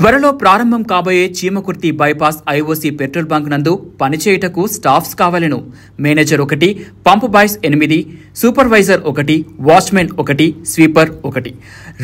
త్వరలో ప్రారంభం కాబోయే Chimakurthi bypass IOC petrol bunk నందు పనిచేయుటకు స్టాఫ్స్ కావాలను. Manager 1, pump boys 8, supervisor 1, watchman 1, sweeper 1.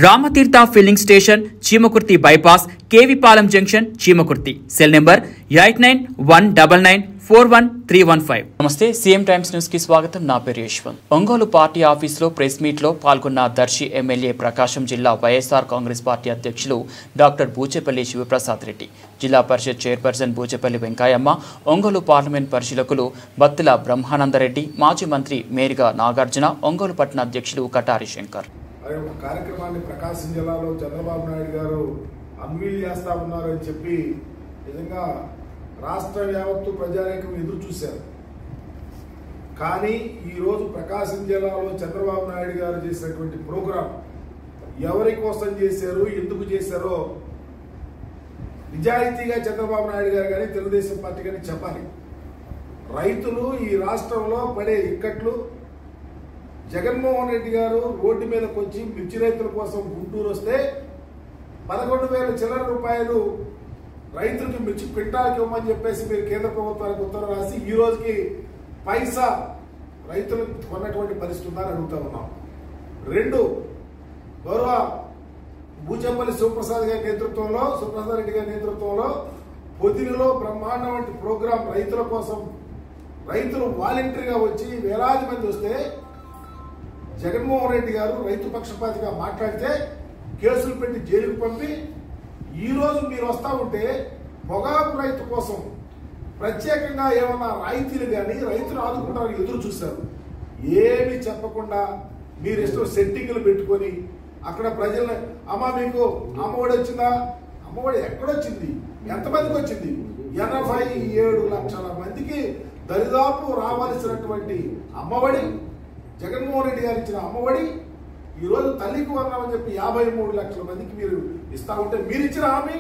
Ramatheertha filling station, Chimakurthi bypass, KV Palem junction, Chimakurthi. Cell number 8919941315. నమస్తే, సీఎం టైమ్స్ న్యూస్ కి స్వాగతం. నా పేరు యశ్వంత్. ఒంగోలు పార్టీ ఆఫీసులో ప్రెస్ మీట్ లో పాల్గొన్న దర్శి ఎమ్మెల్యే, ప్రకాశం జిల్లా వైఎస్ఆర్ కాంగ్రెస్ పార్టీ అధ్యక్షులు డాక్టర్ బూచేపల్లి శివప్రసాద్ రెడ్డి, జిల్లా పరిషత్ చైర్పర్సన్ బూచేపల్లి వెంకయ్యమ్మ, ఒంగోలు పార్లమెంట్ పరిశీలకులు బత్తిల బ్రహ్మానందరెడ్డి, మాజీ మంత్రి మేరిగా నాగార్జున, ఒంగోలు పట్టణ అధ్యక్షులు కటారి శంకర్. కార్యక్రమాన్ని ప్రకాశం జిల్లాలో చంద్రబాబు నాయుడు గారు అన్వీల్ చేస్తా ఉన్నారు అని చెప్పి నిజంగా రాష్ట్ర యావత్తు ప్రజానీకం ఎదురు చూశారు. కానీ ఈరోజు ప్రకాశం జిల్లాలో చంద్రబాబు నాయుడు గారు చేసినటువంటి ప్రోగ్రాం ఎవరి కోసం చేశారు, ఎందుకు చేశారో నిజాయితీగా చంద్రబాబు నాయుడు గారు కానీ తెలుగుదేశం పార్టీ కానీ చెప్పాలి. రైతులు ఈ రాష్ట్రంలో పడే ఇక్కట్లు, జగన్మోహన్ రెడ్డి గారు రోడ్డు మీదకి వచ్చి మిర్చి రైతుల కోసం గుంటూరు వస్తే 11,000 చిల్లర రూపాయలు రైతులకి మిర్చి క్వింటాల్కి ఇవ్వమని చెప్పేసి మీరు కేంద్ర ప్రభుత్వానికి ఉత్తర్వు రాసి ఈ రోజుకి పైసా రైతులకు కొన్నటువంటి పరిస్థితి ఉందని అడుగుతా ఉన్నాం. 2, గౌరవ బూచేపల్లి శివప్రసాద్ రెడ్డి గారి నేతృత్వంలో పొదిలిలో బ్రహ్మాండం వంటి ప్రోగ్రాం రైతుల కోసం, రైతులు వాలంటరీగా వచ్చి వేలాది మంది వస్తే జగన్మోహన్ రెడ్డి గారు రైతు పక్షపాతిగా మాట్లాడితే కేసులు పెట్టి జైలుకు పంపి ఈ రోజు మీరు వస్తా ఉంటే పొగాకు రైతు కోసం ప్రత్యేకంగా ఏమన్నా రాయితీలు కానీ రైతులు ఆదుకుంటారని ఎదురు చూశారు. ఏమి చెప్పకుండా మీరు ఇష్టం సెట్టింగ్లు పెట్టుకొని అక్కడ ప్రజల్ని అమ్మ మీకు అమ్మఒడి వచ్చిందా, అమ్మఒడి ఎక్కడొచ్చింది, ఎంతమందికి వచ్చింది? 87 లక్షల మందికి దరిదాపు రావాల్సినటువంటి అమ్మఒడి, జగన్మోహన్ రెడ్డి గారు ఇచ్చిన అమ్మఒడి ఈరోజు తల్లికి వందనమని చెప్పి 53 లక్షల మందికి మీరు ఇస్తా ఉంటే మీరు ఇచ్చిన హామీ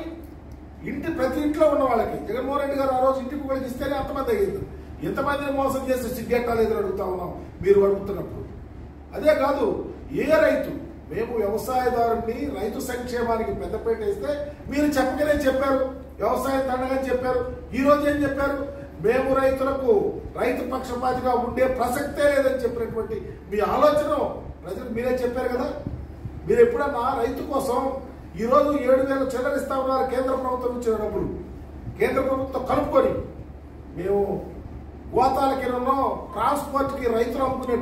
ప్రతి ఇంట్లో ఉన్న వాళ్ళకి జగన్మోహన్ రెడ్డి గారు ఆ రోజు ఇంటికి వాళ్ళకి ఇస్తేనే అంతమంది అయ్యింది. ఎంతమందిని మోసం చేసి సిగ్గెట్టాలేదని అడుగుతా ఉన్నాం మీరు అడుగుతున్నప్పుడు. అదే కాదు, ఏ రైతు, మేము వ్యవసాయదారుని రైతు సంక్షేమానికి పెద్దపేట వేస్తే మీరు చెప్పగానే చెప్పారు, వ్యవసాయం దండగా చెప్పారు. ఈ రోజు ఏం చెప్పారు? మేము రైతులకు రైతు పక్షపాతిగా ఉండే ప్రసక్తే లేదని చెప్పినటువంటి మీ ఆలోచన ప్రజలకు మీరే చెప్పారు కదా. మీరు ఎప్పుడన్నా రైతు కోసం ఈరోజు 7,000 చిల్లర ఇస్తా ఉన్నారు కేంద్ర ప్రభుత్వం ఇచ్చిన డబ్బులు, కేంద్ర ప్రభుత్వం కలుపుకొని మేము గోతాలకి ట్రాన్స్పోర్ట్కి రైతులు అమ్ముకునే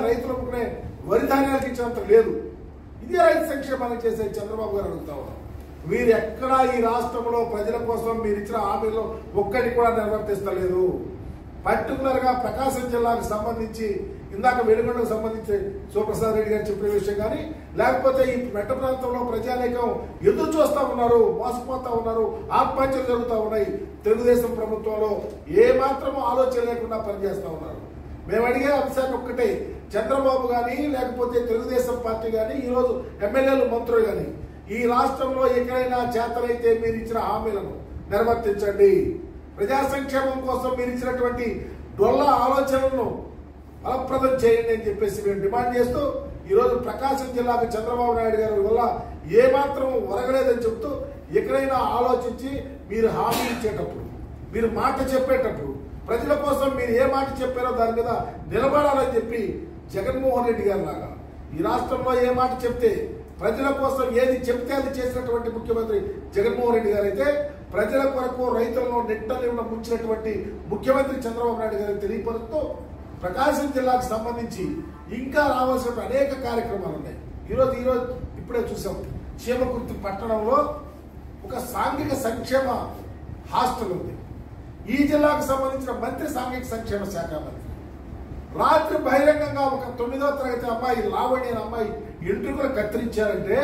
రైతులు అమ్ముకునే వరి ధాన్యాలకు ఇచ్చినంత లేదు. ఇదే రైతు సంక్షేమానికి చేసే చంద్రబాబు గారు అడుగుతా ఉన్నారు. మీరు ఎక్కడా ఈ రాష్ట్రంలో ప్రజల కోసం మీరు ఇచ్చిన హామీలో ఒక్కటి కూడా నిర్వర్తిస్తలేదు. పర్టికులర్ గా ప్రకాశం జిల్లాకు సంబంధించి ఇందాక వెలుగొండకు సంబంధించి శివప్రసాద్ రెడ్డి గారు చెప్పిన విషయం కానీ, లేకపోతే ఈ మెట్ట ప్రాంతంలో ప్రజానీకం ఎదురు చూస్తా ఉన్నారు, మోసపోతా ఉన్నారు, ఆత్మహత్యలు జరుగుతూ ఉన్నాయి. తెలుగుదేశం ప్రభుత్వంలో ఏ మాత్రమూ ఆలోచన లేకుండా పనిచేస్తా ఉన్నారు. మేము అడిగే అంశాన్ని ఒక్కటే, చంద్రబాబు కానీ లేకపోతే తెలుగుదేశం పార్టీ కానీ ఈరోజు ఎమ్మెల్యేలు, మంత్రులు కానీ ఈ రాష్ట్రంలో ఎక్కడైనా చేతనైతే మీరు ఇచ్చిన హామీలను నిర్వర్తించండి. ప్రజా సంక్షేమం కోసం మీరు ఇచ్చినటువంటి డొల్ల ఆలోచనలను ఫలప్రదం చేయండి అని చెప్పేసి మేము డిమాండ్ చేస్తూ ఈరోజు ప్రకాశం జిల్లాకు చంద్రబాబు నాయుడు గారి వల్ల ఏమాత్రం ఒరగలేదని చెప్తూ ఎక్కడైనా ఆలోచించి మీరు హామీ ఇచ్చేటప్పుడు, మీరు మాట చెప్పేటప్పుడు ప్రజల కోసం మీరు ఏ మాట చెప్పారో దాని మీద నిలబడాలని చెప్పి జగన్మోహన్ రెడ్డి గారు లాగా ఈ రాష్ట్రంలో ఏ మాట చెప్తే, ప్రజల కోసం ఏది చెప్తే అది చేసినటువంటి ముఖ్యమంత్రి జగన్మోహన్ రెడ్డి గారు అయితే, ప్రజల కొరకు రైతులను నెట్టలేకుండా ముంచినటువంటి ముఖ్యమంత్రి చంద్రబాబు నాయుడు గారు తెలియపరుస్తూ ప్రకాశం జిల్లాకు సంబంధించి ఇంకా రావాల్సిన అనేక కార్యక్రమాలు ఉన్నాయి. ఈరోజు ఇప్పుడే చూసాం, చీమకుర్తి పట్టణంలో ఒక సాంఘిక సంక్షేమ హాస్టల్ ఉంది. ఈ జిల్లాకు సంబంధించిన మంత్రి సాంఘిక సంక్షేమ శాఖ మంత్రి రాత్రి బహిరంగంగా ఒక 9వ తరగతి అమ్మాయి, లావణ్య అనే అమ్మాయి ఎంట్రుకలు కత్తిరించారంటే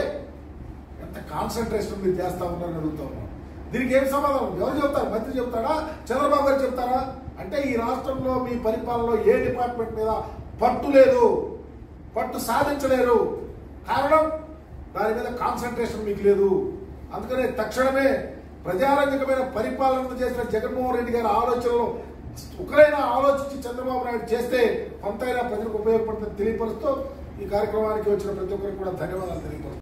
ఎంత కాన్సన్ట్రేషన్ మీరు చేస్తా ఉన్నారని అడుగుతా ఉన్నాం. దీనికి ఏం సమాధానం ఎవరు చెప్తారు? మంత్రి చెప్తారా, చంద్రబాబు గారు చెప్తారా? అంటే ఈ రాష్ట్రంలో మీ పరిపాలనలో ఏ డిపార్ట్మెంట్ మీద పట్టు లేదు, పట్టు సాధించలేరు. కారణం దాని మీద కాన్సన్ట్రేషన్ మీకు లేదు. అందుకనే తక్షణమే ప్రజారంజకమైన పరిపాలన చేసిన జగన్మోహన్ రెడ్డి గారి ఆలోచనలు ఒకరైనా ఆలోచించి చంద్రబాబు నాయుడు చేస్తే కొంతైనా ప్రజలకు ఉపయోగపడుతుందని తెలియపరుస్తూ ఈ కార్యక్రమానికి వచ్చిన ప్రతి ఒక్కరికి కూడా ధన్యవాదాలు తెలియపరుస్తాను.